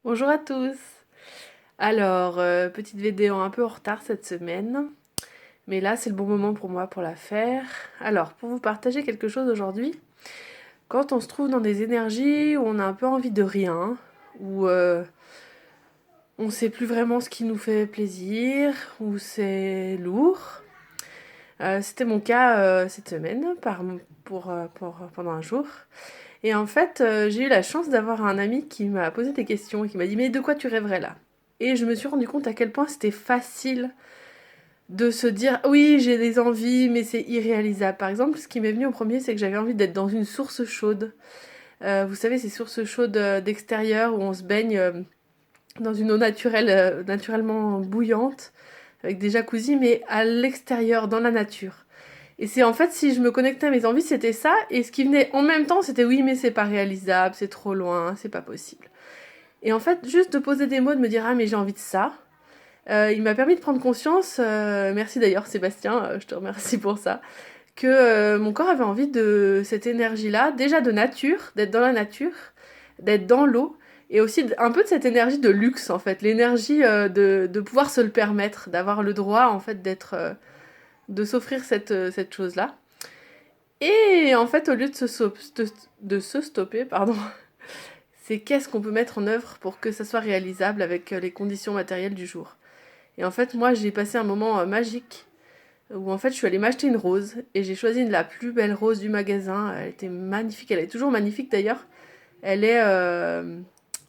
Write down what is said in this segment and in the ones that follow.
Bonjour à tous. Alors, petite vidéo un peu en retard cette semaine, mais là c'est le bon moment pour moi pour la faire. Alors, pour vous partager quelque chose aujourd'hui, quand on se trouve dans des énergies où on a un peu envie de rien, où on sait plus vraiment ce qui nous fait plaisir, où c'est lourd. C'était mon cas cette semaine pendant un jour. Et en fait, j'ai eu la chance d'avoir un ami qui m'a posé des questions et qui m'a dit: «Mais de quoi tu rêverais là?» Et je me suis rendu compte à quel point c'était facile de se dire: «Oui, j'ai des envies, mais c'est irréalisable». Par exemple, ce qui m'est venu en premier, c'est que j'avais envie d'être dans une source chaude. Vous savez, ces sources chaudes d'extérieur où on se baigne dans une eau naturelle, naturellement bouillante, avec des jacuzzis, mais à l'extérieur, dans la nature. Et c'est en fait, si je me connectais à mes envies, c'était ça. Et ce qui venait en même temps, c'était: oui, mais c'est pas réalisable, c'est trop loin, c'est pas possible. Et en fait, juste de poser des mots, de me dire: ah, mais j'ai envie de ça. Il m'a permis de prendre conscience, merci d'ailleurs Sébastien, je te remercie pour ça, que mon corps avait envie de cette énergie-là, déjà de nature, d'être dans la nature, d'être dans l'eau, et aussi un peu de cette énergie de luxe en fait, l'énergie de pouvoir se le permettre, d'avoir le droit en fait de s'offrir cette chose-là. Et en fait, au lieu de se stopper, pardon, c'est qu'est-ce qu'on peut mettre en œuvre pour que ça soit réalisable avec les conditions matérielles du jour. Et en fait, moi, j'ai passé un moment magique où en fait, je suis allée m'acheter une rose et j'ai choisi la plus belle rose du magasin. Elle était magnifique, elle est toujours magnifique d'ailleurs. Elle est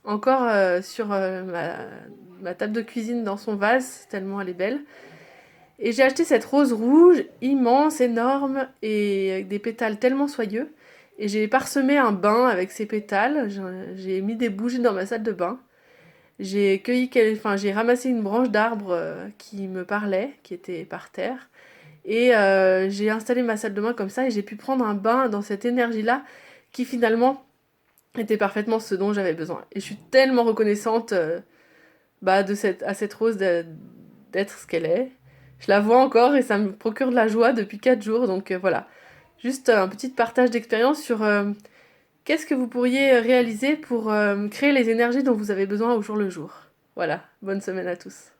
encore sur ma table de cuisine dans son vase, tellement elle est belle. Et j'ai acheté cette rose rouge, immense, énorme, et avec des pétales tellement soyeux. Et j'ai parsemé un bain avec ces pétales. J'ai mis des bougies dans ma salle de bain. J'ai ramassé une branche d'arbre qui me parlait, qui était par terre. Et j'ai installé ma salle de bain comme ça et j'ai pu prendre un bain dans cette énergie-là qui finalement était parfaitement ce dont j'avais besoin. Et je suis tellement reconnaissante à cette rose d'être ce qu'elle est. Je la vois encore et ça me procure de la joie depuis 4 jours. Donc voilà, juste un petit partage d'expérience sur qu'est-ce que vous pourriez réaliser pour créer les énergies dont vous avez besoin au jour le jour. Voilà, bonne semaine à tous.